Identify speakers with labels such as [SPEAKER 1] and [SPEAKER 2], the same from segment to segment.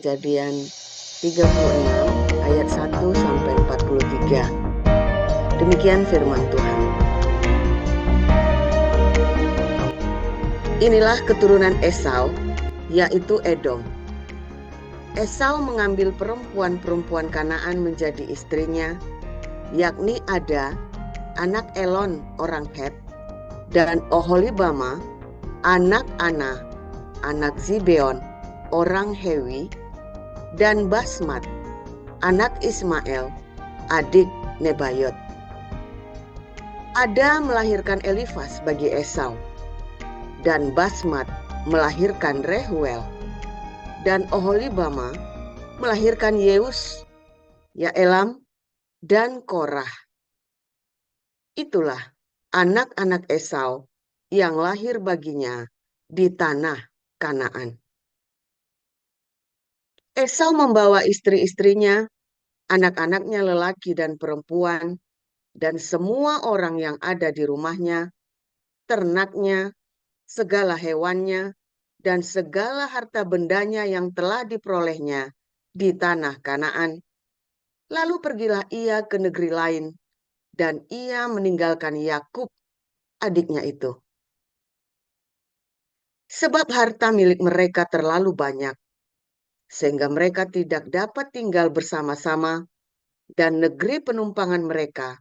[SPEAKER 1] Kejadian 36 ayat 1 sampai 43. Demikian firman Tuhan. Inilah keturunan Esau, yaitu Edom. Esau mengambil perempuan-perempuan Kanaan menjadi istrinya, yakni Ada, anak Elon orang Het, dan Oholibama, anak Ana, anak Zibeon orang Hewi, dan Basmat, anak Ismael, adik Nebayot. Ada melahirkan Elifas bagi Esau, dan Basmat melahirkan Rehuel, dan Oholibama melahirkan Yeus, Yaelam, dan Korah. Itulah anak-anak Esau yang lahir baginya di tanah Kanaan. Esau membawa istri-istrinya, anak-anaknya lelaki dan perempuan, dan semua orang yang ada di rumahnya, ternaknya, segala hewannya, dan segala harta bendanya yang telah diperolehnya di tanah Kanaan. Lalu pergilah ia ke negeri lain, dan ia meninggalkan Yakub, adiknya itu. Sebab harta milik mereka terlalu banyak, sehingga mereka tidak dapat tinggal bersama-sama, dan negeri penumpangan mereka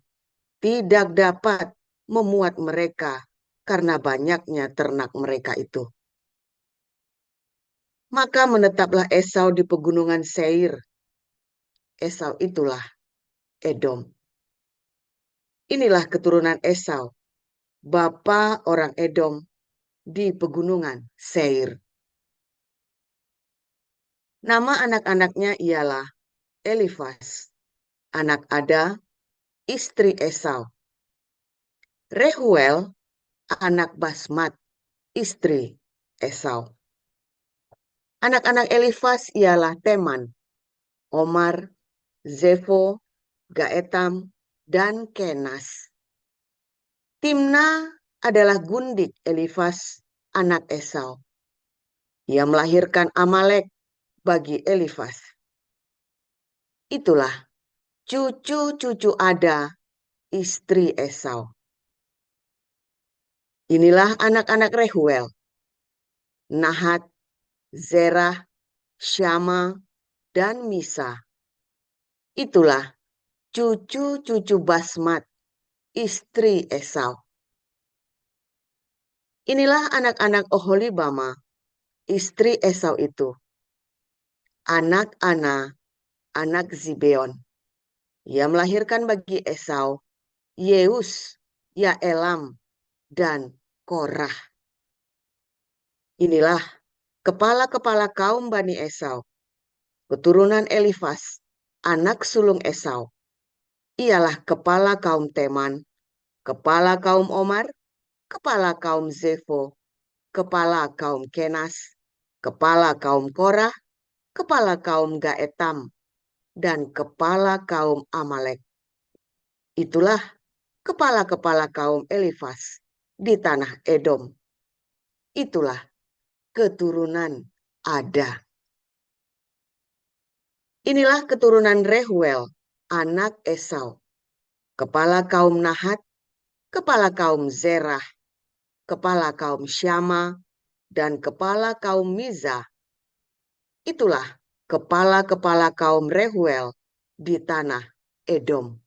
[SPEAKER 1] tidak dapat memuat mereka karena banyaknya ternak mereka itu. Maka menetaplah Esau di pegunungan Seir. Esau itulah Edom. Inilah keturunan Esau, bapa orang Edom di pegunungan Seir. Nama anak-anaknya ialah Elifas, anak Ada, istri Esau. Rehuel, anak Basmat, istri Esau. Anak-anak Elifas ialah Teman, Omar, Zefo, Gaetam, dan Kenas. Timna adalah gundik Elifas, anak Esau. Ia melahirkan Amalek bagi Elifas. Itulah cucu-cucu Ada, istri Esau. Inilah anak-anak Rehuel, Nahat, Zerah, Syama, dan Misa. Itulah cucu-cucu Basmat, istri Esau. Inilah anak-anak Oholibama, istri Esau itu. Anak Ana, anak Zibeon. Ia melahirkan bagi Esau Yeus, Yaelam, dan Korah. Inilah kepala-kepala kaum Bani Esau, keturunan Elifas, anak sulung Esau. Ialah kepala kaum Teman, kepala kaum Omar, kepala kaum Zefo, kepala kaum Kenas, kepala kaum Korah, kepala kaum Gaetam, dan kepala kaum Amalek. Itulah kepala-kepala kaum Elifas di tanah Edom. Itulah keturunan Ada. Inilah keturunan Rehuel, anak Esau, kepala kaum Nahat, kepala kaum Zerah, kepala kaum Syama, dan kepala kaum Miza. Itulah kepala-kepala kaum Rehuel di tanah Edom.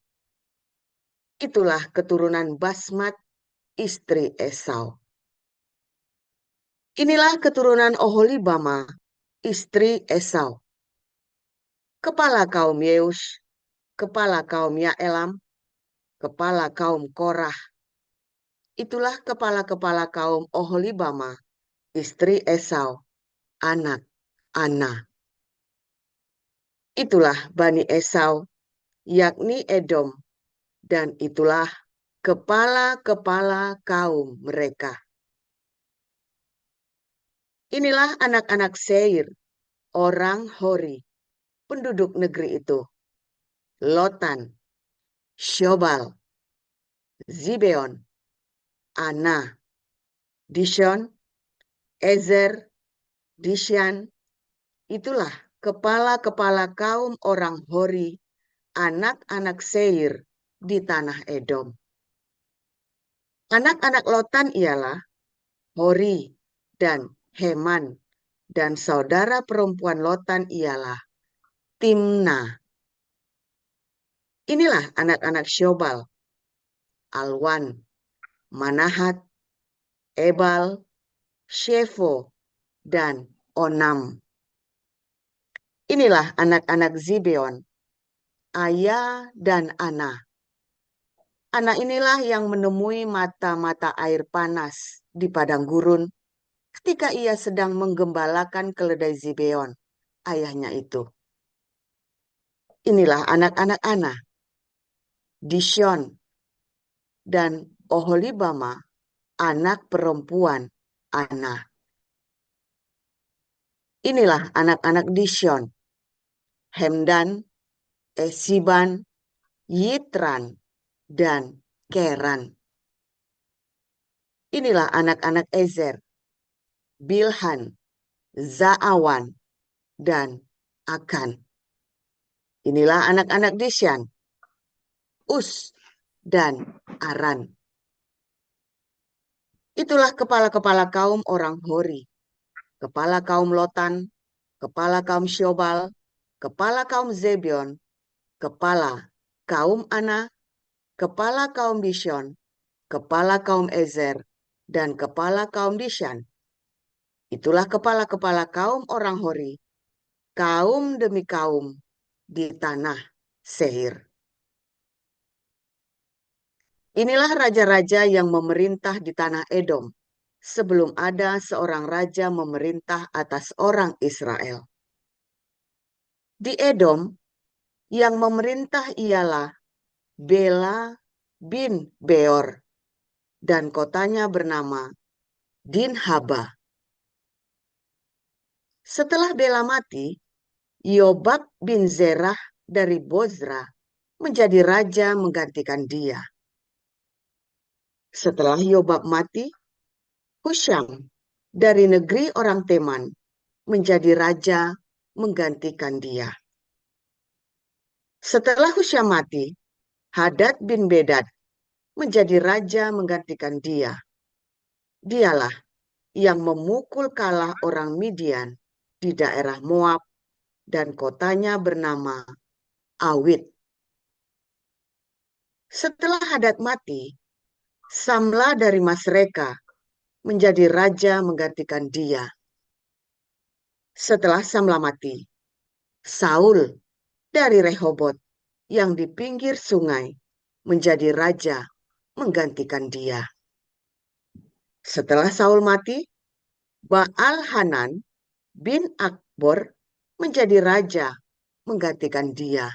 [SPEAKER 1] Itulah keturunan Basmat, istri Esau. Inilah keturunan Oholibama, istri Esau. Kepala kaum Yeus, kepala kaum Yaelam, kepala kaum Korah. Itulah kepala-kepala kaum Oholibama, istri Esau, anak Ana. Itulah Bani Esau, yakni Edom, dan itulah kepala-kepala kaum mereka. Inilah anak-anak Seir, orang Hori, penduduk negeri itu. Lotan, Shobal, Zibeon, Ana, Dishon, Ezer, Dishan. Itulah kepala-kepala kaum orang Hori, anak-anak Seir di tanah Edom. Anak-anak Lotan ialah Hori dan Heman, dan saudara perempuan Lotan ialah Timna. Inilah anak-anak Syobal, Alwan, Manahat, Ebal, Shefo, dan Onam. Inilah anak-anak Zibeon, Aya dan Ana. Ana inilah yang menemui mata-mata air panas di padang gurun ketika ia sedang menggembalakan keledai Zibeon, ayahnya itu. Inilah anak-anak Ana, Dishon, dan Oholibama, anak perempuan Ana. Inilah anak-anak Dishon, Hemdan, Esiban, Yitran, dan Keran. Inilah anak-anak Ezer, Bilhan, Zaawan, dan Akan. Inilah anak-anak Dishan, Us, dan Aran. Itulah kepala-kepala kaum orang Hori, kepala kaum Lotan, kepala kaum Syobal, kepala kaum Zebion, kepala kaum Ana, kepala kaum Dishon, kepala kaum Ezer, dan kepala kaum Dishan. Itulah kepala-kepala kaum orang Hori, kaum demi kaum di tanah Seir. Inilah raja-raja yang memerintah di tanah Edom sebelum ada seorang raja memerintah atas orang Israel. Di Edom, yang memerintah ialah Bela bin Beor, dan kotanya bernama Dinhaba. Setelah Bela mati, Yobab bin Zerah dari Bozra menjadi raja menggantikan dia. Setelah Yobab mati, Husham dari negeri orang Teman menjadi raja menggantikan dia. Setelah Husham mati, Hadad bin Bedad menjadi raja menggantikan dia. Dialah yang memukul kalah orang Midian di daerah Moab, dan kotanya bernama Awit. Setelah Hadad mati, Samla dari Masreka menjadi raja menggantikan dia. Setelah Samla mati, Saul dari Rehobot yang di pinggir sungai menjadi raja menggantikan dia. Setelah Saul mati, Baal-Hanan bin Akbor menjadi raja menggantikan dia.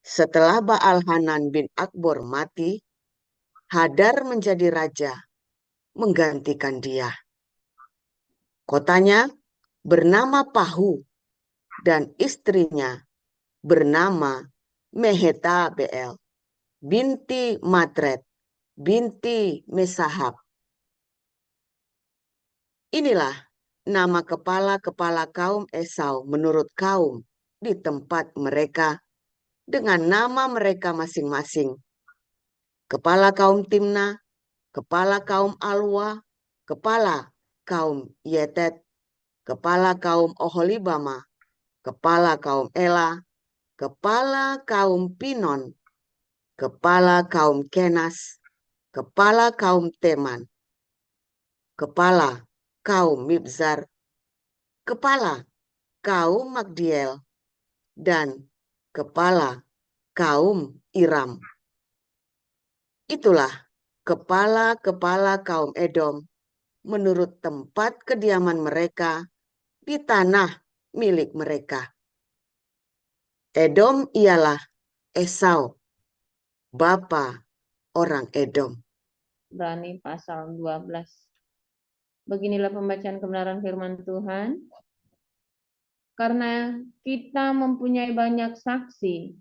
[SPEAKER 1] Setelah Baal-Hanan bin Akbor mati, Hadar menjadi raja menggantikan dia. Kotanya bernama Pahu dan istrinya bernama Mehetabeel binti Matred binti Mesahab. Inilah nama kepala-kepala kaum Esau menurut kaum di tempat mereka dengan nama mereka masing-masing. Kepala kaum Timna, kepala kaum Alwa, kepala kaum Yetet, kepala kaum Oholibama, kepala kaum Ela, kepala kaum Pinon, kepala kaum Kenas, kepala kaum Teman, kepala kaum Mibzar, kepala kaum Magdiel, dan kepala kaum Iram. Itulah kepala-kepala kaum Edom menurut tempat kediaman mereka di tanah milik mereka. Edom ialah Esau, bapa orang Edom.
[SPEAKER 2] Ibrani pasal 12. Beginilah pembacaan kebenaran firman Tuhan. Karena kita mempunyai banyak saksi,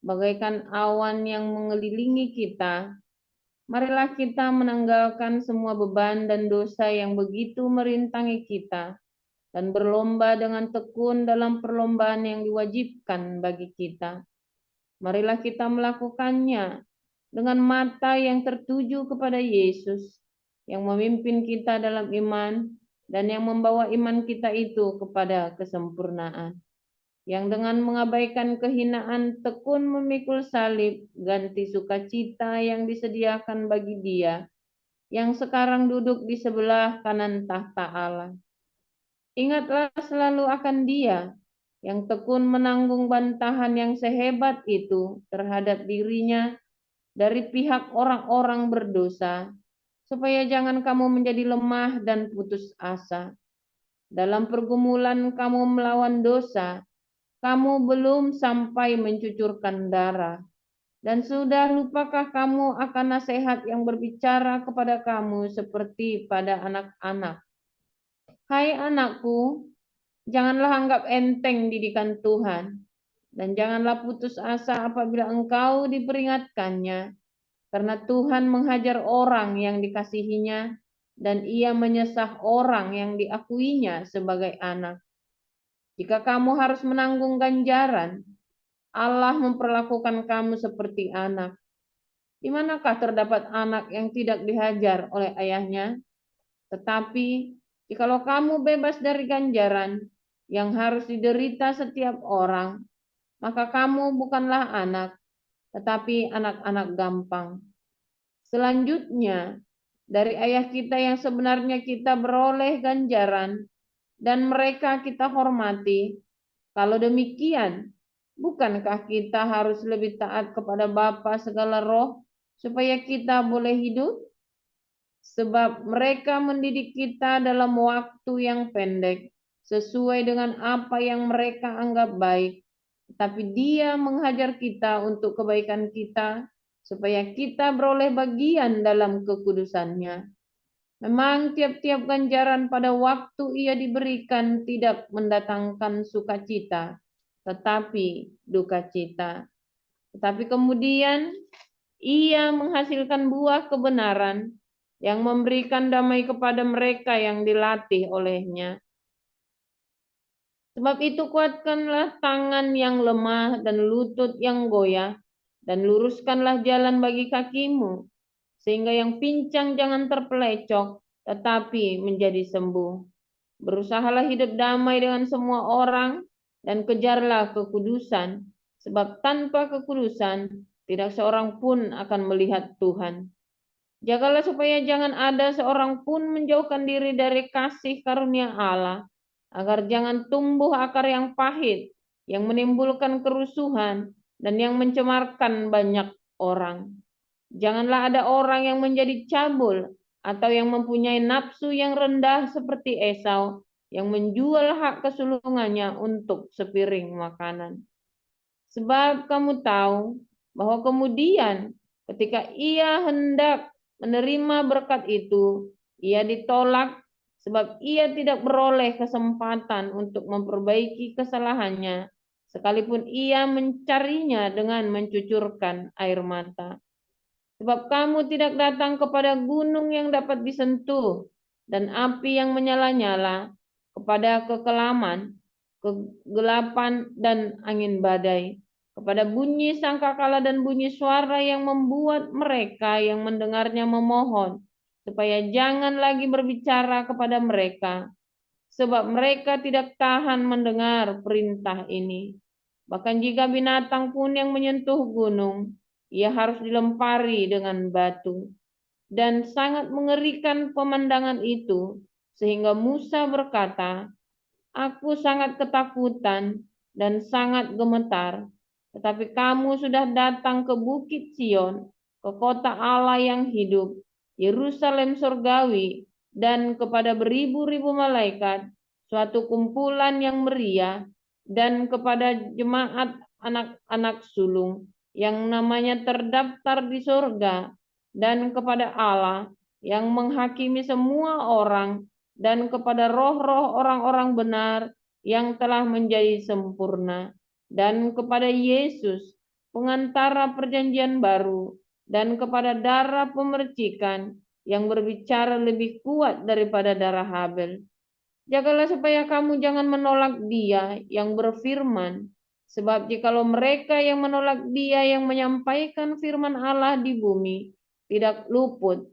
[SPEAKER 2] bagaikan awan yang mengelilingi kita, marilah kita menanggalkan semua beban dan dosa yang begitu merintangi kita, dan berlomba dengan tekun dalam perlombaan yang diwajibkan bagi kita. Marilah kita melakukannya dengan mata yang tertuju kepada Yesus yang memimpin kita dalam iman dan yang membawa iman kita itu kepada kesempurnaan. Yang dengan mengabaikan kehinaan tekun memikul salib, ganti sukacita yang disediakan bagi Dia yang sekarang duduk di sebelah kanan tahta Allah. Ingatlah selalu akan Dia yang tekun menanggung bantahan yang sehebat itu terhadap dirinya dari pihak orang-orang berdosa, supaya jangan kamu menjadi lemah dan putus asa. Dalam pergumulan kamu melawan dosa, kamu belum sampai mencucurkan darah. Dan sudah lupakah kamu akan nasihat yang berbicara kepada kamu seperti pada anak-anak? Hai anakku, janganlah anggap enteng didikan Tuhan, dan janganlah putus asa apabila engkau diperingatkannya, karena Tuhan menghajar orang yang dikasihinya, dan Ia menyesah orang yang diakuinya sebagai anak. Jika kamu harus menanggung ganjaran, Allah memperlakukan kamu seperti anak. Di manakah terdapat anak yang tidak dihajar oleh ayahnya? Tetapi, jikalau kamu bebas dari ganjaran yang harus diderita setiap orang, maka kamu bukanlah anak, tetapi anak-anak gampang. Selanjutnya, dari ayah kita yang sebenarnya kita beroleh ganjaran, dan mereka kita hormati. Kalau demikian, bukankah kita harus lebih taat kepada Bapa segala roh, supaya kita boleh hidup? Sebab mereka mendidik kita dalam waktu yang pendek, sesuai dengan apa yang mereka anggap baik. Tapi Dia menghajar kita untuk kebaikan kita, supaya kita beroleh bagian dalam kekudusannya. Memang tiap-tiap ganjaran pada waktu ia diberikan tidak mendatangkan sukacita, tetapi duka cita. Tetapi kemudian ia menghasilkan buah kebenaran yang memberikan damai kepada mereka yang dilatih olehnya. Sebab itu kuatkanlah tangan yang lemah dan lutut yang goyah, dan luruskanlah jalan bagi kakimu, sehingga yang pincang jangan terpelecok, tetapi menjadi sembuh. Berusahalah hidup damai dengan semua orang, dan kejarlah kekudusan, sebab tanpa kekudusan tidak seorang pun akan melihat Tuhan. Jagalah supaya jangan ada seorang pun menjauhkan diri dari kasih karunia Allah, agar jangan tumbuh akar yang pahit, yang menimbulkan kerusuhan, dan yang mencemarkan banyak orang. Janganlah ada orang yang menjadi cabul atau yang mempunyai nafsu yang rendah seperti Esau, yang menjual hak kesulungannya untuk sepiring makanan. Sebab kamu tahu bahwa kemudian ketika ia hendak menerima berkat itu, ia ditolak sebab ia tidak beroleh kesempatan untuk memperbaiki kesalahannya, sekalipun ia mencarinya dengan mencucurkan air mata. Sebab kamu tidak datang kepada gunung yang dapat disentuh, dan api yang menyala-nyala, kepada kekelaman, kegelapan, dan angin badai, kepada bunyi sangkakala dan bunyi suara yang membuat mereka yang mendengarnya memohon, supaya jangan lagi berbicara kepada mereka, sebab mereka tidak tahan mendengar perintah ini. Bahkan jika binatang pun yang menyentuh gunung, ia harus dilempari dengan batu. Dan sangat mengerikan pemandangan itu, sehingga Musa berkata, "Aku sangat ketakutan dan sangat gemetar, tetapi kamu sudah datang ke Bukit Sion, ke kota Allah yang hidup, Yerusalem surgawi, dan kepada beribu-ribu malaikat, suatu kumpulan yang meriah, dan kepada jemaat anak-anak sulung yang namanya terdaftar di surga, dan kepada Allah yang menghakimi semua orang, dan kepada roh-roh orang-orang benar yang telah menjadi sempurna, dan kepada Yesus, pengantara perjanjian baru, dan kepada darah pemercikan yang berbicara lebih kuat daripada darah Habel. Jagalah supaya kamu jangan menolak Dia yang berfirman. Sebab jikalau mereka yang menolak Dia yang menyampaikan firman Allah di bumi tidak luput,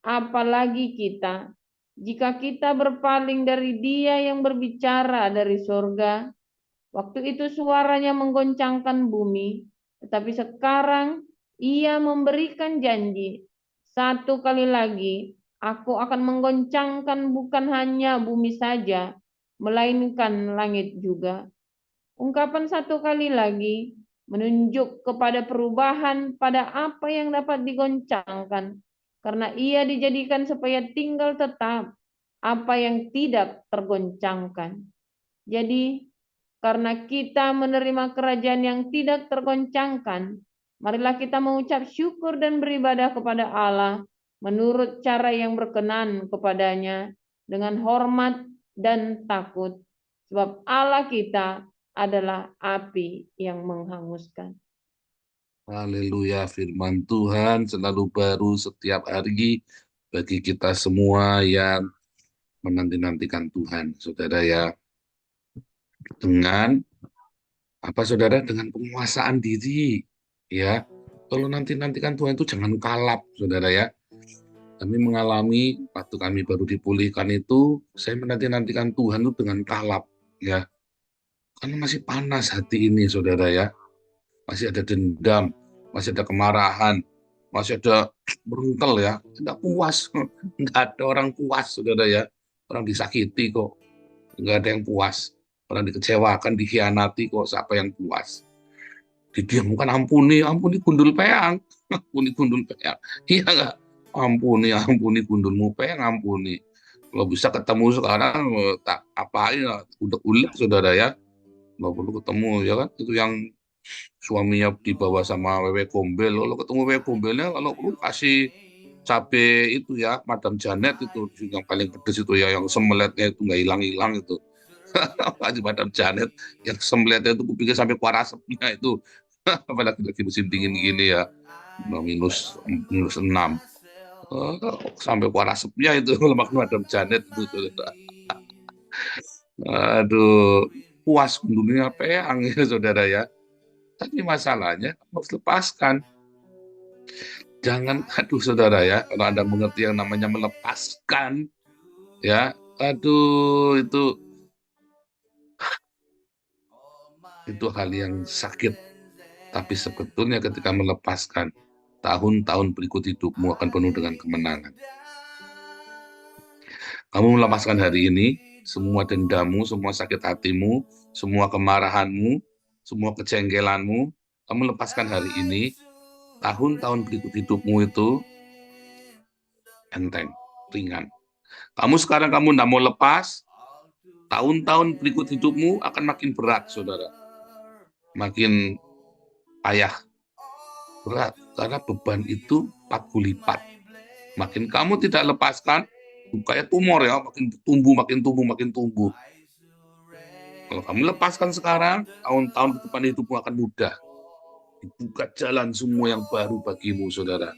[SPEAKER 2] apalagi kita. Jika kita berpaling dari Dia yang berbicara dari sorga, waktu itu suaranya menggoncangkan bumi, tetapi sekarang Ia memberikan janji, satu kali lagi Aku akan menggoncangkan bukan hanya bumi saja, melainkan langit juga. Ungkapan satu kali lagi menunjuk kepada perubahan pada apa yang dapat digoncangkan, karena ia dijadikan supaya tinggal tetap apa yang tidak tergoncangkan. Jadi, karena kita menerima kerajaan yang tidak tergoncangkan, marilah kita mengucap syukur dan beribadah kepada Allah menurut cara yang berkenan kepadanya dengan hormat dan takut. Sebab Allah kita adalah api yang menghanguskan.
[SPEAKER 3] Haleluya, firman Tuhan selalu baru setiap hari bagi kita semua yang menanti-nantikan Tuhan, saudara ya. Dengan apa saudara? Dengan penguasaan diri, ya. Kalau nanti-nantikan Tuhan itu jangan kalap, saudara ya. Kami mengalami waktu kami baru dipulihkan itu, saya menanti-nantikan Tuhan itu dengan kalap, ya. Karena masih panas hati ini, saudara ya. Masih ada dendam, masih ada kemarahan, masih ada beruntel ya. Tidak puas, nggak ada orang puas, saudara ya. Orang disakiti kok, nggak ada yang puas. Orang dikecewakan, dikhianati kok, siapa yang puas? Didiamkan, ampuni, ampuni gundul peang, ampuni gundul peang. Iya nggak? Ampuni, ampuni gundulmu peang, ampuni. Kalau bisa ketemu sekarang, tak apain, udah saudara ya. Nggak perlu ketemu ya kan? Itu yang suaminya dibawa sama wewe gombel. Kalau ketemu wewe gombelnya, kalau perlu kasih cabe itu ya, Madam Janet itu yang paling pedes itu ya, yang semeletnya itu nggak hilang-hilang itu. Kasih Madam Janet yang semeletnya itu kupikir sampai keluar asapnya itu. Apalagi lagi musim dingin gini ya, minus minus 6. Sampai keluar asapnya itu lemak Madam Janet itu. Aduh, puas dunia peang ya saudara ya. Tapi masalahnya harus lepaskan. Jangan, aduh saudara ya, kalau Anda mengerti yang namanya melepaskan, ya, aduh itu hal yang sakit. Tapi sebetulnya ketika melepaskan, tahun-tahun berikut hidupmu akan penuh dengan kemenangan. Kamu melepaskan hari ini, semua dendammu, semua sakit hatimu, semua kemarahanmu, semua kejengkelanmu, kamu lepaskan hari ini, tahun-tahun berikut hidupmu itu enteng, ringan. Kamu sekarang tidak mau lepas, tahun-tahun berikut hidupmu akan makin berat, saudara. Makin payah, berat, karena beban itu 40 lipat. Makin kamu tidak lepaskan, kayak tumor ya, makin tumbuh, makin tumbuh, makin tumbuh. Kalau kamu lepaskan sekarang, tahun-tahun ke depan hidupmu akan mudah. Dibuka jalan semua yang baru bagimu, saudara.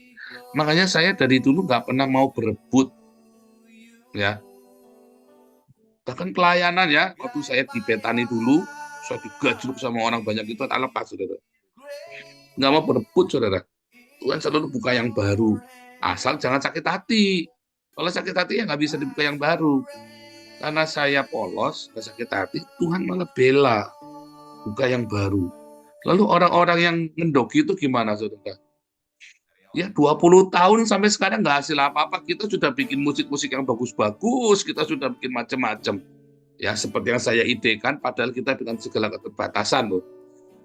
[SPEAKER 3] Makanya saya dari dulu nggak pernah mau berebut, ya. Bahkan pelayanan ya, waktu saya di Betani dulu, saya digajluk sama orang banyak itu, tak lepas, saudara. Nggak mau berebut, saudara. Tuhan selalu buka yang baru. Asal jangan sakit hati. Kalau sakit hati ya nggak bisa dibuka yang baru. Karena saya polos, nggak sakit hati, Tuhan malah bela. Buka yang baru. Lalu orang-orang yang ngendogi itu gimana, saudara? Ya 20 tahun sampai sekarang nggak hasil apa-apa. Kita sudah bikin musik-musik yang bagus-bagus. Kita sudah bikin macam-macam. Ya seperti yang saya idekan, padahal kita dengan segala keterbatasan loh.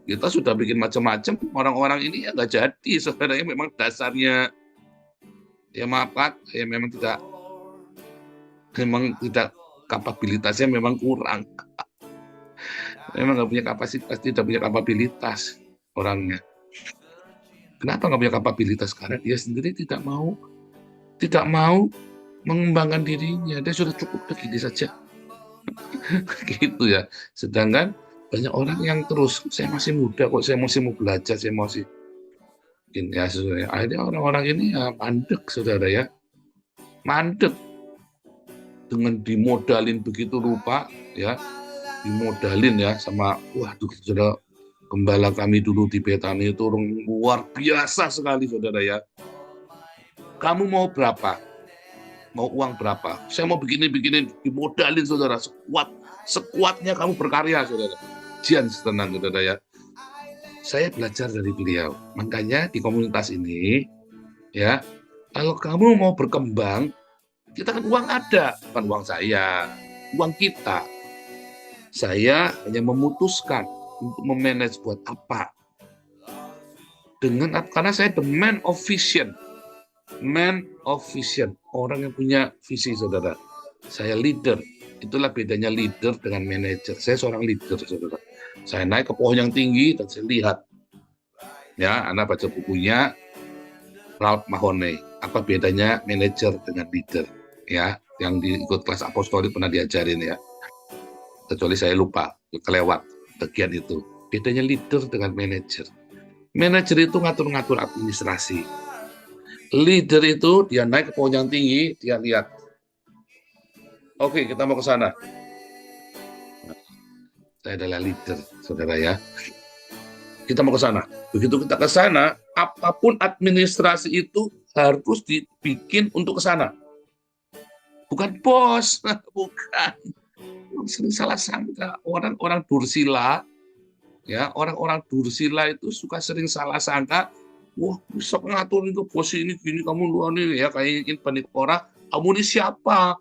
[SPEAKER 3] Kita sudah bikin macam-macam. Orang-orang ini ya nggak jadi. Sebenarnya memang dasarnya, ya maaf Pak, ya memang tidak kapabilitasnya memang kurang. Memang nggak punya kapasitas, tidak punya kapabilitas orangnya. Kenapa nggak punya kapabilitas? Karena dia sendiri tidak mau mengembangkan dirinya. Dia sudah cukup begini saja. Gitu ya. Sedangkan banyak orang yang terus, saya masih muda kok, saya masih mau belajar, saya masih ya saudara. Akhirnya orang-orang ini ya mandek, saudara ya. Mandek. dengan dimodalin begitu rupa, ya, dimodalin ya sama, waduh, saudara, gembala kami dulu di Betani itu orang luar biasa sekali, saudara ya. Kamu mau berapa? Mau uang berapa? Saya mau begini-begini, dimodalin, saudara, sekuatnya kamu berkarya, saudara. Jian tenang, saudara ya. Saya belajar dari beliau. Makanya di komunitas ini, ya, kalau kamu mau berkembang, kita kan uang ada, bukan uang saya, uang kita. Saya hanya memutuskan untuk memanage buat apa. Karena saya the man of vision. Man of vision, orang yang punya visi, saudara. Saya leader. Itulah bedanya leader dengan manajer. Saya seorang leader, saudara. Saya naik ke pohon yang tinggi dan saya lihat. Ya, Anda baca bukunya Ralph Mahoney. Apa bedanya manajer dengan leader? Ya, yang ikut kelas apostolik pernah diajarin ya. Kecuali saya lupa, kelewat bagian itu. Bedanya leader dengan manajer. Manajer itu ngatur-ngatur administrasi. Leader itu dia naik ke pohon yang tinggi, dia lihat. Oke, kita mau ke sana. Saya adalah leader, saudara ya. Kita mau ke sana. Begitu kita ke sana, apapun administrasi itu harus dibikin untuk ke sana. Bukan bos, bukan. Sering salah sangka orang-orang Dursila, ya, orang-orang Dursila itu suka sering salah sangka, wah, bisa ngatur itu bos ini gini, kamu luar nih ya, kayak ingin panik orang, kamu ini siapa,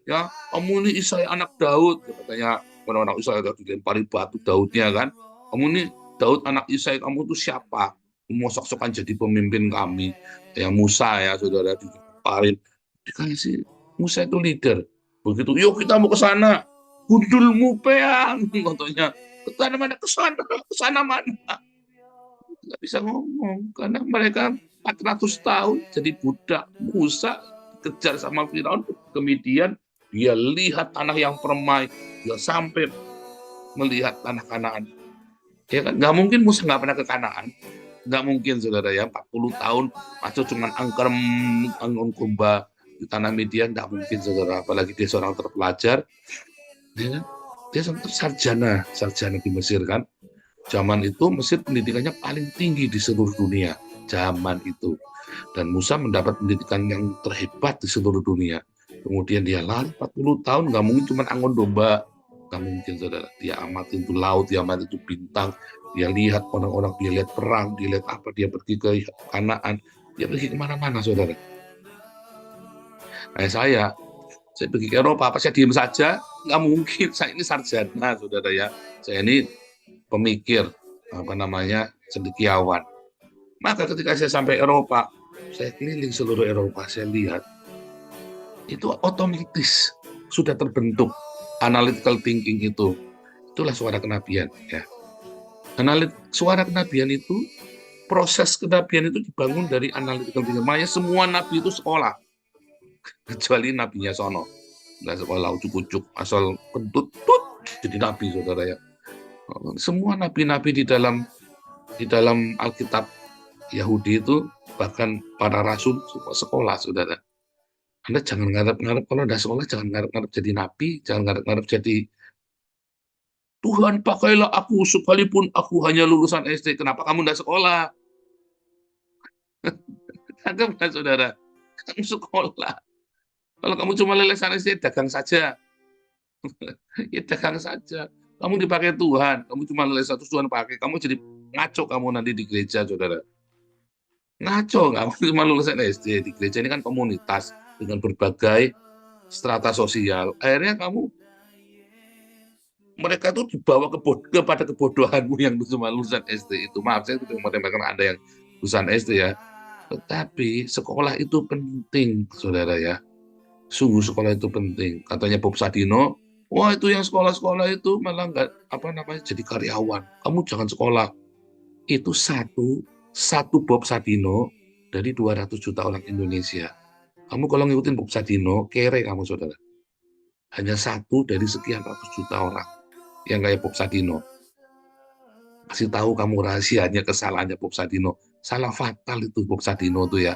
[SPEAKER 3] ya, kamu ini Isai anak Daud, katanya orang-orang Isai dilempari batu Daudnya kan, kamu ini Daud anak Isai, kamu itu siapa, mau sok-sokan jadi pemimpin kami, ya Musa ya saudara, dilemparin, dikasih Musa itu leader, begitu, yuk kita mau ke sana. Gundulmu peang, contohnya ke sana mana, ke sana mana, nggak bisa ngomong karena mereka 400 tahun jadi budak. Musa kejar sama Firaun, kemudian dia lihat tanah yang permai, dia sampai melihat tanah Kanaan. Ya kan, nggak mungkin Musa nggak pernah ke Kanaan, nggak mungkin, saudara ya. 40 tahun masuk cuman angker kumba di tanah Midian, nggak mungkin, saudara. Apalagi dia seorang terpelajar. Ya, dia sarjana di Mesir kan. Zaman itu Mesir pendidikannya paling tinggi di seluruh dunia zaman itu, dan Musa mendapat pendidikan yang terhebat di seluruh dunia. Kemudian dia lari 40 tahun, nggak mungkin cuma angon domba, nggak mungkin, saudara. Dia amatin itu laut, dia amatin itu bintang, dia lihat orang-orang, dia lihat perang, dia lihat apa, dia pergi ke Kanaan, dia pergi kemana-mana, saudara. Nah, saya pergi ke Eropa, apa saya diem saja? Nggak mungkin, saya ini sarjana, saudara ya. Saya ini pemikir, cendekiawan. Maka ketika saya sampai Eropa, saya keliling seluruh Eropa, saya lihat, itu otomatis sudah terbentuk analytical thinking itu. Itulah suara kenabian. Ya. Suara kenabian itu, proses kenabian itu dibangun dari analytical thinking. Makanya semua nabi itu sekolah. Kecuali nabinya sono. Nggak sekolah ucuk-ucuk, asal kentut, jadi nabi, saudara ya. Semua nabi-nabi di dalam Alkitab Yahudi itu, bahkan para rasul semua sekolah, saudara. Anda jangan ngarep-ngarep, kalau udah sekolah jangan ngarep-ngarep jadi nabi, jangan ngarep-ngarep jadi Tuhan, pakailah aku sekalipun aku hanya lulusan SD. Kenapa kamu udah sekolah? Anggap nggak, saudara? Kamu sekolah. Kalau kamu cuma lelesan SD, dagang saja. Ya dagang saja. Kamu dipakai Tuhan, kamu cuma leles satu, Tuhan pakai, kamu jadi ngaco kamu nanti di gereja, saudara. Ngaco, kamu cuma lulusan SD. Di gereja ini kan komunitas dengan berbagai strata sosial. Akhirnya mereka tuh dibawa kepada kebodohanmu yang cuma lulusan SD itu. Maaf, saya tidak meremehkan Anda yang lulusan SD ya. Tetapi sekolah itu penting, saudara ya. Sungguh sekolah itu penting. Katanya Bob Sadino, wah itu yang sekolah-sekolah itu malah nggak jadi karyawan. Kamu jangan sekolah. Itu satu Bob Sadino dari 200 juta orang Indonesia. Kamu kalau ngikutin Bob Sadino, kere kamu, saudara. Hanya satu dari sekian ratus juta orang yang kayak Bob Sadino. Kasih tahu kamu rahasianya, kesalahannya Bob Sadino. Salah fatal itu Bob Sadino tuh ya.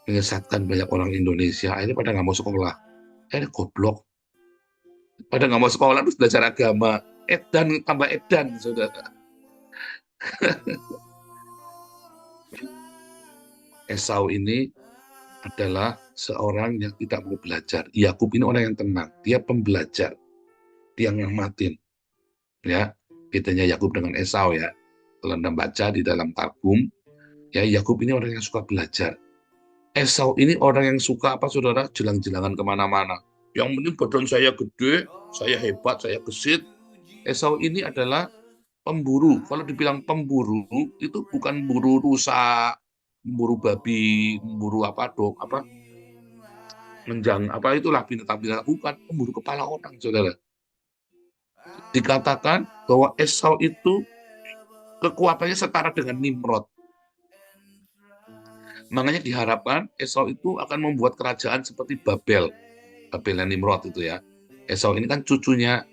[SPEAKER 3] Menyesatkan banyak orang Indonesia, akhirnya pada nggak mau sekolah. Goblok. Pada nggak mau sekolah terus belajar agama. Edan tambah edan, saudara. Esau ini adalah seorang yang tidak mau belajar. Yakub ini orang yang tenang. Dia pembelajar. Dia ngamatin. Ya, bedanya Yakub dengan Esau ya. Kalau Anda baca di dalam Targum, ya Yakub ini orang yang suka belajar. Esau ini orang yang suka apa, saudara? Jelang-jelangan kemana-mana. Yang penting badan saya gede, saya hebat, saya gesit. Esau ini adalah pemburu. Kalau dibilang pemburu, itu bukan buru rusa, memburu babi, memburu apa dong, apa menjang, apa itulah binatang-binatang, bukan, pemburu kepala orang, saudara. Dikatakan bahwa Esau itu kekuatannya setara dengan Nimrod. Makanya diharapkan Esau itu akan membuat kerajaan seperti Babel. Babel dan Nimrod itu ya. Esau ini kan cucunya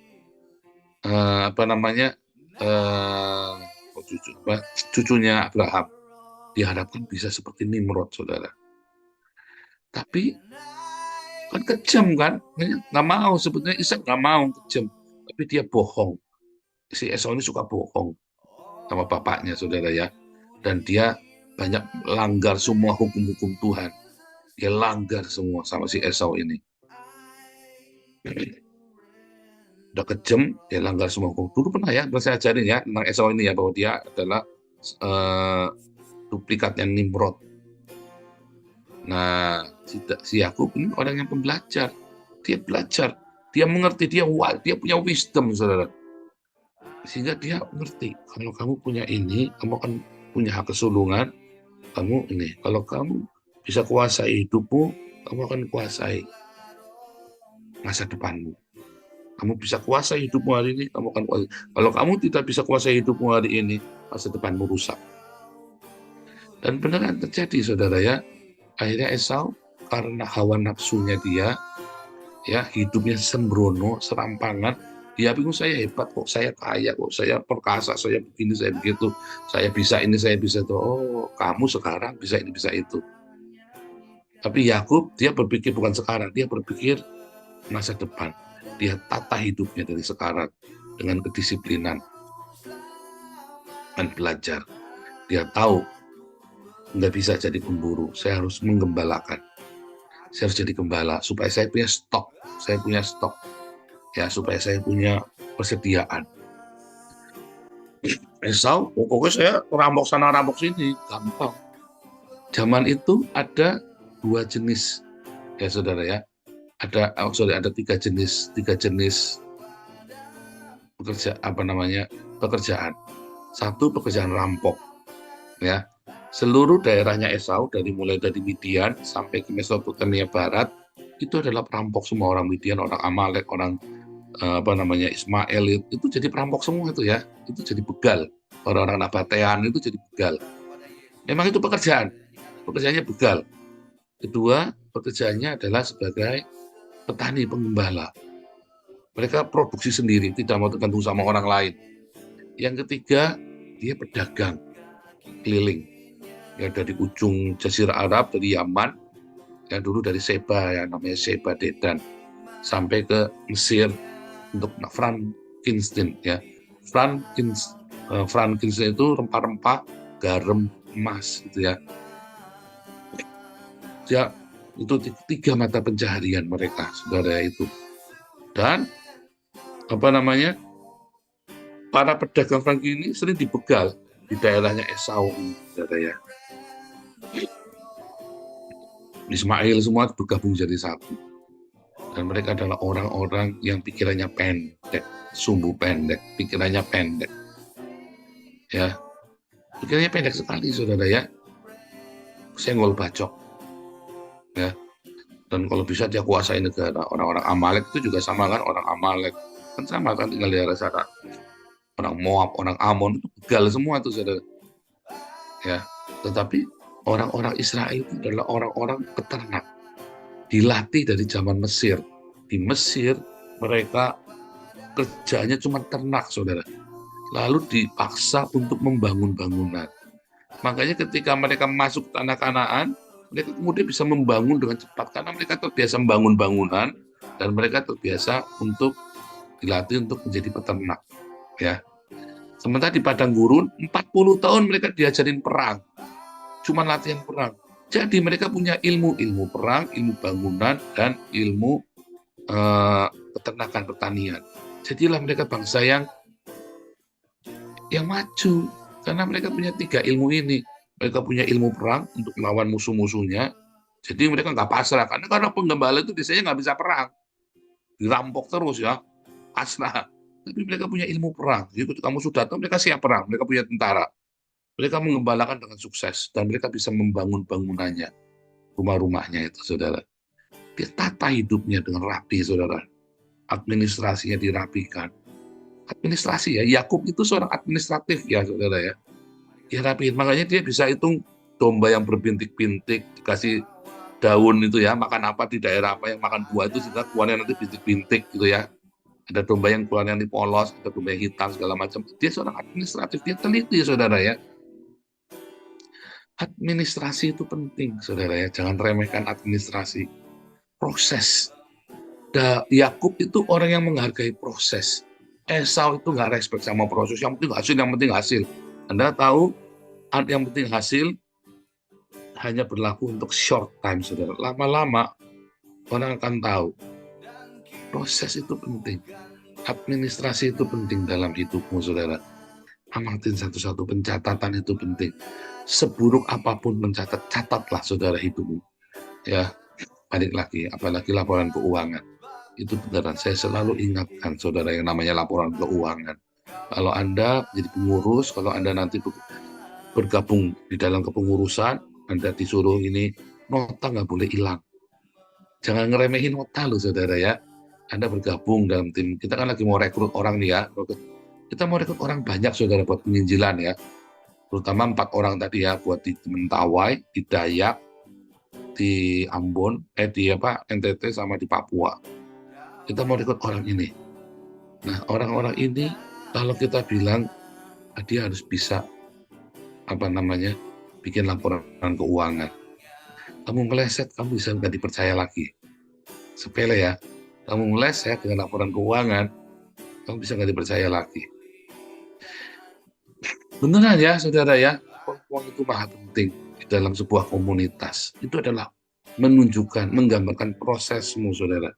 [SPEAKER 3] cucunya Abraham. Diharapkan bisa seperti Nimrod, saudara. Tapi kan kejam kan, nggak mau, sebetulnya Ishak nggak mau, kejam. Tapi dia bohong. Si Esau ini suka bohong sama bapaknya, saudara ya. Dan dia banyak langgar semua hukum-hukum Tuhan. Dia langgar semua sama si Esau ini. Udah kejam, dia langgar semua hukum. Dulu pernah ya, saya ajarin ya tentang Esau ini ya, bahwa dia adalah duplikatnya Nimrod. Nah, si Yakub ini orang yang pembelajar. Dia belajar, dia mengerti, dia punya wisdom, saudara. Sehingga dia ngerti, kalau kamu punya ini, kamu akan punya hak kesulungan, kamu ini. Kalau kamu bisa kuasai hidupmu, kamu akan kuasai masa depanmu. Kamu bisa kuasai hidupmu hari ini, kamu akan kuasai. Kalau kamu tidak bisa kuasai hidupmu hari ini, masa depanmu rusak. Dan beneran terjadi, saudara ya. Akhirnya Esau karena hawa nafsunya dia, ya hidupnya sembrono, serampangan. Dia bingung, saya hebat kok, saya kaya kok, saya perkasa, saya begini, saya begitu, saya bisa ini, saya bisa itu. Oh, kamu sekarang bisa ini, bisa itu. Tapi Yakub, dia berpikir bukan sekarang, dia berpikir masa depan. Dia tata hidupnya dari sekarang dengan kedisiplinan dan belajar. Dia tahu nggak bisa jadi pemburu, saya harus menggembalakan. Saya harus jadi gembala supaya saya punya stok. Ya, supaya saya punya persediaan. Esau, pokoknya saya rampok sana rampok sini, gampang. Zaman itu ada 2 jenis, ya saudara ya. Ada 3 jenis pekerjaan. Satu, pekerjaan rampok, ya. Seluruh daerahnya Esau, mulai dari Midian sampai ke Mesopotamia Barat, itu adalah perampok semua. Orang Midian, orang Amalek, orang Ismail, itu jadi perampok semua itu ya. Itu jadi begal. Orang-orang Nabatean itu jadi begal. Memang itu pekerjaannya begal. Kedua, pekerjaannya adalah sebagai petani pengembala. Mereka produksi sendiri, tidak mau tergantung sama orang lain. Yang ketiga, dia pedagang keliling. Ya, dari ujung Jazirah Arab, dari Yaman, ya dulu dari Seba, ya namanya Seba Dedan, sampai ke Mesir untuk Frankenstein, ya. Frankenstein itu rempah-rempah, garam, emas, gitu ya. Ya, itu 3 mata pencaharian mereka, saudara itu. Dan para pedagang Frankenstein ini sering dibegal di daerahnya Esau, saudara ya. Ismail semua bergabung jadi satu. Dan mereka adalah orang-orang yang pikirannya pendek, sumbu pendek, pikirannya pendek. Ya, pikirannya pendek sekali, saudara ya. Senggol bacok. Ya. Dan kalau bisa dia kuasai negara. Orang-orang Amalek itu juga sama kan, orang Amalek. Kan sama kan, tinggal di daerah sana. Orang Moab, orang Amon, itu begal semua itu, saudara. Ya, tetapi orang-orang Israel itu adalah orang-orang peternak. Dilatih dari zaman Mesir. Di Mesir mereka kerjanya cuma ternak, saudara. Lalu dipaksa untuk membangun bangunan. Makanya ketika mereka masuk ke tanah Kanaan, mereka kemudian bisa membangun dengan cepat karena mereka terbiasa membangun bangunan, dan mereka terbiasa untuk dilatih untuk menjadi peternak, ya. Sementara di padang gurun 40 tahun mereka diajarin perang, cuma latihan perang. Jadi mereka punya ilmu perang, ilmu bangunan, dan ilmu peternakan pertanian. Jadilah mereka bangsa yang maju, karena mereka punya 3 ilmu ini. Mereka punya ilmu perang untuk melawan musuh-musuhnya. Jadi mereka nggak pasrah, karena penggembala itu biasanya nggak bisa perang, dirampok terus ya, pasrah. Tapi mereka punya ilmu perang. Jadi ketika musuh datang, mereka siap perang. Mereka punya tentara. Mereka mengembalakan dengan sukses, dan mereka bisa membangun bangunannya, rumah-rumahnya itu, saudara. Dia tata hidupnya dengan rapi, saudara. Administrasinya dirapikan. Administrasi ya, Yakub itu seorang administratif ya, saudara ya. Dia rapiin, makanya dia bisa hitung domba yang berbintik-bintik, dikasih daun itu ya, makan apa di daerah apa yang makan buah itu, sehingga keluarnya nanti bintik-bintik gitu ya. Ada domba yang keluarnya nanti polos, ada domba yang hitam, segala macam. Dia seorang administratif, dia teliti, saudara ya. Administrasi itu penting, saudara ya. Jangan remehkan administrasi. Proses. Yakub itu orang yang menghargai proses. Esau itu nggak respect sama proses. Yang penting hasil. Anda tahu, yang penting hasil hanya berlaku untuk short time, saudara. Lama-lama orang akan tahu. Proses itu penting. Administrasi itu penting dalam hidupmu, saudara. Amatin satu-satu, pencatatan itu penting. Seburuk apapun mencatat, catatlah, saudara, hidupmu. Ya, balik lagi, apalagi laporan keuangan. Itu beneran, saya selalu ingatkan, saudara, yang namanya laporan keuangan. Kalau Anda jadi pengurus, kalau Anda nanti bergabung di dalam kepengurusan, Anda disuruh ini, nota nggak boleh hilang. Jangan ngeremehin nota loh, saudara ya. Anda bergabung dalam tim, kita kan lagi mau rekrut orang nih ya. Kita mau rekrut orang banyak, saudara, buat penginjilan ya. Terutama 4 orang tadi ya, buat di Mentawai, di Dayak, di Ambon, di NTT sama di Papua. Kita mau rekrut orang ini. Nah, orang-orang ini kalau kita bilang dia harus bisa bikin laporan keuangan. Kamu meleset, kamu bisa nggak dipercaya lagi. Sepele ya. Kamu meleset dengan laporan keuangan, kamu bisa nggak dipercaya lagi. Beneran ya, saudara ya, uang itu sangat penting di dalam sebuah komunitas. Itu adalah menggambarkan prosesmu, saudara.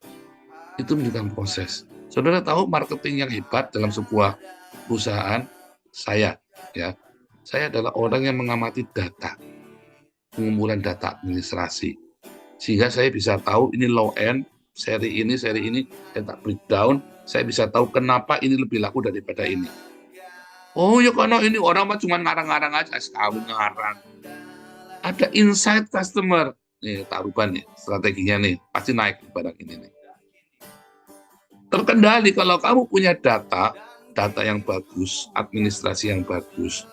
[SPEAKER 3] Itu menunjukkan proses. Saudara tahu marketing yang hebat dalam sebuah perusahaan? Saya adalah orang yang mengamati data, pengumpulan data administrasi. Sehingga saya bisa tahu ini low end, seri ini, saya tak breakdown, saya bisa tahu kenapa ini lebih laku daripada ini. Oh ya, karena ini orang mah cuma ngarang-ngarang aja, sekali ngarang. Ada insight customer. Nih, tak rubah nih, strateginya nih, pasti naik barang ini nih. Terkendali kalau kamu punya data yang bagus, administrasi yang bagus,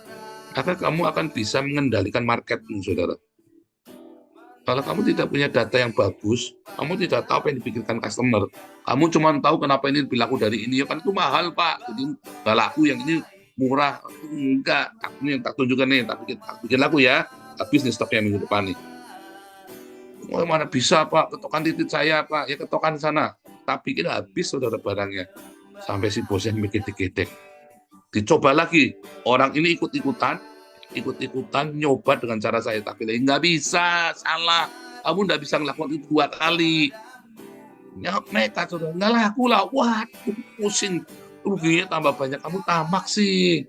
[SPEAKER 3] maka kamu akan bisa mengendalikan marketmu, saudara. Kalau kamu tidak punya data yang bagus, kamu tidak tahu apa yang dipikirkan customer. Kamu cuma tahu kenapa ini lebih laku dari ini, ya kan itu mahal, Pak. Jadi nggak laku, yang ini murah. Enggak, ini yang tak tunjukkan nih, tak bikin laku ya. Habis nih stoknya minggu depan nih. Oh, mana bisa, Pak? Ketokan titik saya, Pak. Ya ketokan sana. Tak bikin habis, saudara, barangnya. Sampai si bosnya mikir-mikir. Dicoba lagi. Orang ini ikut-ikutan nyoba dengan cara saya tak pilih. Nggak bisa, salah. Kamu nggak bisa ngelakukan itu 2 kali. Nekat, saudara. Nggak laku lah. Wah, pusing. Ruginya tambah banyak. Kamu tamak sih.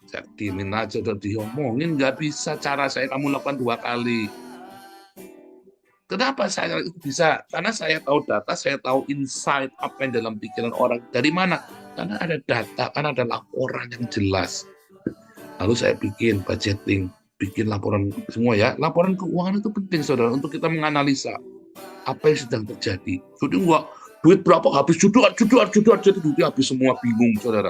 [SPEAKER 3] Saya diemin aja, udah diomongin. Nggak bisa cara saya kamu lakukan 2 kali. Kenapa saya itu bisa? Karena saya tahu data, saya tahu insight apa yang dalam pikiran orang. Dari mana? Karena ada data, karena ada laporan yang jelas. Lalu saya bikin budgeting, bikin laporan semua ya. Laporan keuangan itu penting, saudara, untuk kita menganalisa apa yang sedang terjadi. Jadi enggak, duit berapa habis, juduan, jadi duitnya habis semua, bingung, saudara.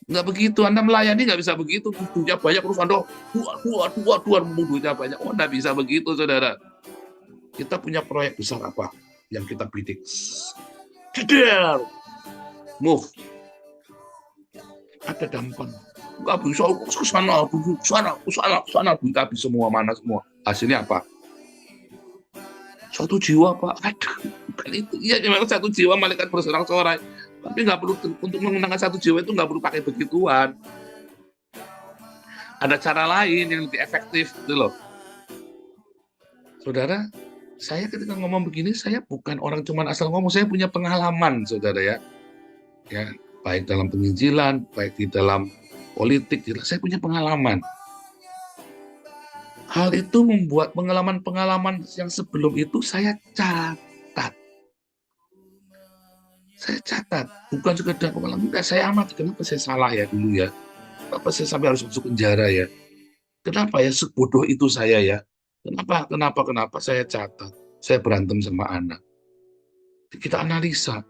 [SPEAKER 3] Enggak begitu, Anda melayani nggak bisa begitu. Duitnya banyak, terus Anda duitnya banyak. Oh, nggak bisa begitu, saudara. Kita punya proyek besar apa yang kita bidik. Move. Ada dampak. Nggak bisa ke sana, duit habis semua, mana semua. Hasilnya apa? Suatu jiwa, Pak. Aduh, itu. Iya, memang satu jiwa malaikat bersorak-sorai. Tapi nggak perlu, untuk memenangkan satu jiwa itu nggak perlu pakai begituan. Ada cara lain yang lebih efektif gitu loh. Saudara, saya ketika ngomong begini, saya bukan orang cuman asal ngomong, saya punya pengalaman, saudara ya. Ya, baik dalam penginjilan, baik di dalam politik, saya punya pengalaman. Hal itu membuat pengalaman-pengalaman yang sebelum itu saya catat. Saya catat, bukan sekedar pengalaman, enggak, saya amati, kenapa saya salah ya dulu ya? Kenapa saya sampai harus masuk penjara ya? Kenapa ya sebodoh itu saya ya? Kenapa saya catat? Saya berantem sama anak. Kita analisa.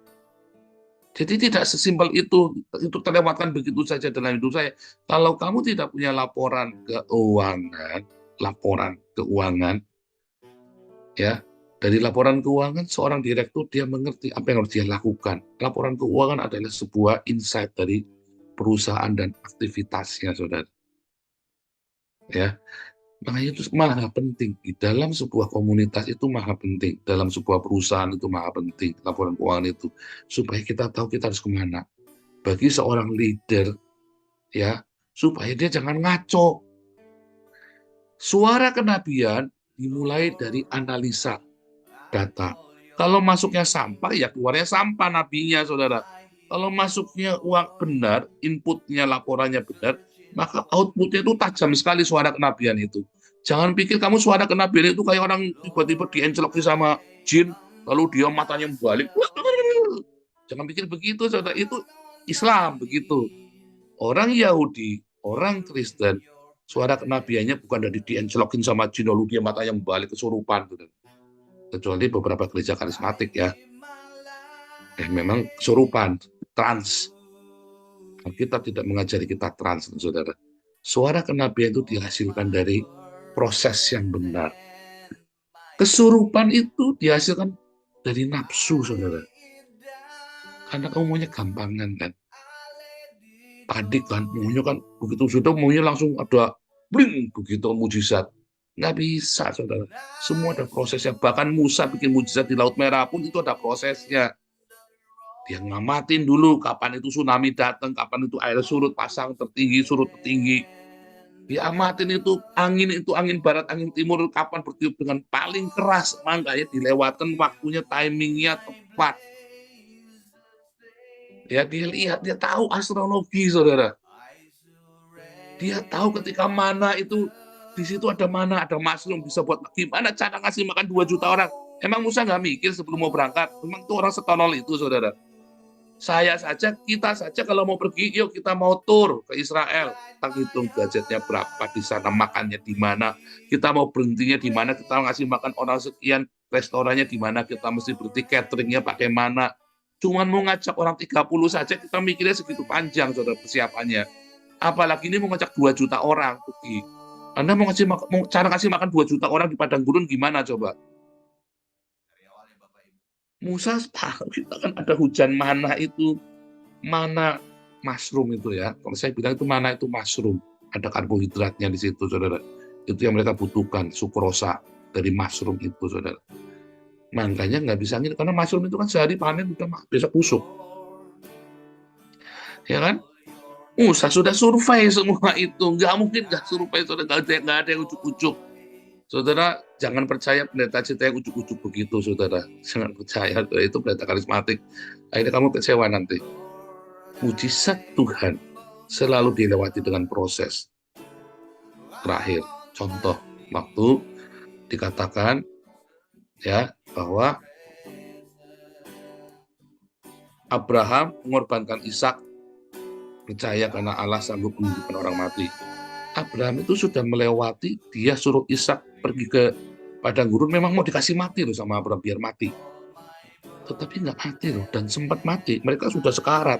[SPEAKER 3] Jadi tidak sesimpel itu terlewatkan begitu saja dalam hidup saya. Kalau kamu tidak punya laporan keuangan, ya, dari laporan keuangan seorang direktur dia mengerti apa yang harus dia lakukan. Laporan keuangan adalah sebuah insight dari perusahaan dan aktivitasnya, saudara. Ya, makanya itu maha penting di dalam sebuah komunitas, itu maha penting, dalam sebuah perusahaan itu maha penting laporan keuangan itu, supaya kita tahu kita harus kemana. Bagi seorang leader, ya, supaya dia jangan ngaco. Suara kenabian dimulai dari analisa data. Kalau masuknya sampah, ya keluarnya sampah nabinya, saudara. Kalau masuknya uang benar, inputnya, laporannya benar, maka outputnya itu tajam sekali suara kenabian itu. Jangan pikir kamu suara kenabian itu kayak orang tiba-tiba dienceloki sama jin, lalu dia matanya balik. Jangan pikir begitu, saudara. Itu Islam begitu. Orang Yahudi, orang Kristen, suara kenabiannya bukan dari diencelokin sama jin, lalu dia matanya balik kesurupan, saudara. Kecuali beberapa gereja karismatik ya. Memang kesurupan, trans. Kita tidak mengajari kita trans, saudara. Suara kenabian itu dihasilkan dari proses yang benar. Kesurupan itu dihasilkan dari nafsu, saudara. Karena kamu maunya gampangan kan. Panik kan, maunya kan begitu sudah maunya langsung ada bling, begitu mujizat. Nggak bisa, saudara. Semua ada prosesnya. Bahkan Musa bikin mujizat di Laut Merah pun itu ada prosesnya. Dia ngamatin dulu kapan itu tsunami datang, kapan itu air surut, pasang tertinggi, surut tertinggi. Dia amatin itu angin barat, angin timur, kapan bertiup dengan paling keras. Makanya dilewatkan waktunya, timingnya tepat. Ya, dia lihat, dia tahu astrologi, saudara. Dia tahu ketika mana itu, di situ ada mana, ada mushroom, bisa buat gimana cara ngasih makan 2 juta orang. Emang Musa nggak mikir sebelum mau berangkat? Memang tuh orang setolol itu, saudara. Saya saja, kita saja kalau mau pergi, yuk kita mau tur ke Israel. Kita hitung budgetnya berapa di sana, makannya di mana, kita mau berhentinya di mana, kita ngasih makan orang sekian, restorannya di mana, kita mesti berhenti, cateringnya pakai mana. Cuman mau ngajak orang 30 saja, kita mikirnya segitu panjang, saudara, persiapannya. Apalagi ini mau ngajak 2 juta orang pergi. Anda mau cara ngasih makan 2 juta orang di padang gurun gimana coba? Musa tahu kita kan ada hujan mana itu, mana mushroom itu ya. Kalau saya bilang itu mana itu mushroom, ada karbohidratnya di situ, saudara. Itu yang mereka butuhkan, sukrosa dari mushroom itu, saudara. Makanya nggak bisa ngirit, karena mushroom itu kan sehari panen udah besok busuk. Ya kan? Musa sudah survei semua itu, nggak mungkin nggak survei, saudara. Nggak ada yang ujuk-ujuk. Saudara, jangan percaya pendeta cita yang ujuk-ujuk begitu, saudara. Jangan percaya, itu pendeta karismatik. Akhirnya kamu kecewa nanti. Mujizat Tuhan selalu dilewati dengan proses. Terakhir, contoh, waktu dikatakan ya bahwa Abraham mengorbankan Ishak, percaya karena Allah sanggup menghidupkan orang mati. Abraham itu sudah melewati, dia suruh Ishak pergi ke padang gurun, memang mau dikasih mati loh sama Abraham, biar mati. Tetapi nggak mati loh, dan sempat mati. Mereka sudah sekarat,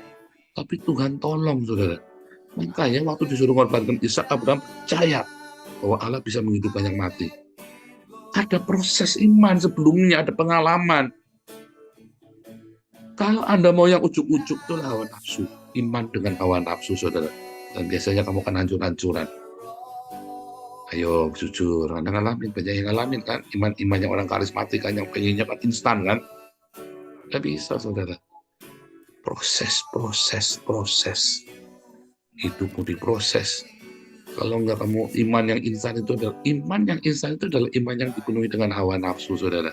[SPEAKER 3] tapi Tuhan tolong, saudara. Makanya waktu disuruh mengorbankan Ishak, Abraham percaya bahwa Allah bisa menghidupkan yang mati. Ada proses iman sebelumnya, ada pengalaman. Kalau Anda mau yang ujuk-ujuk, itu hawa nafsu. Iman dengan hawa nafsu, saudara. Dan biasanya kamu akan hancur-hancuran. Ayo jujur, Anda ngalamin, banyak yang ngalamin kan, iman-imannya orang karismatik kan, yang pengennya kan instan kan. Nggak bisa, saudara. Proses. Hidupmu diproses. Kalau nggak kamu iman yang instan itu adalah iman yang dipenuhi dengan hawa nafsu, saudara.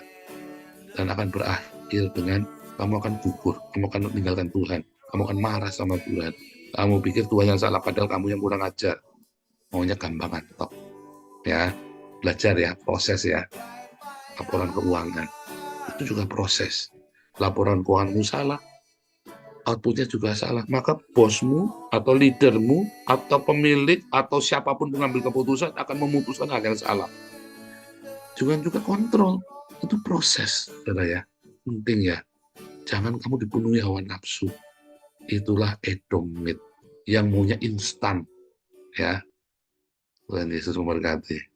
[SPEAKER 3] Dan akan berakhir dengan kamu akan gugur, kamu akan meninggalkan Tuhan, kamu akan marah sama Tuhan. Kamu pikir Tuhan yang salah, padahal kamu yang kurang ajar. Maunya gampangan, top. Ya, belajar ya, proses ya. Laporan keuangan, itu juga proses. Laporan keuanganmu salah, outputnya juga salah, maka bosmu atau leadermu atau pemilik atau siapapun pengambil keputusan akan memutuskan hal yang salah. Jangan juga kontrol, itu proses, saudara ya. Penting ya, jangan kamu dipenuhi hawa nafsu. Itulah Edomit yang maunya instan, ya. Tuhan Yesus memberkati.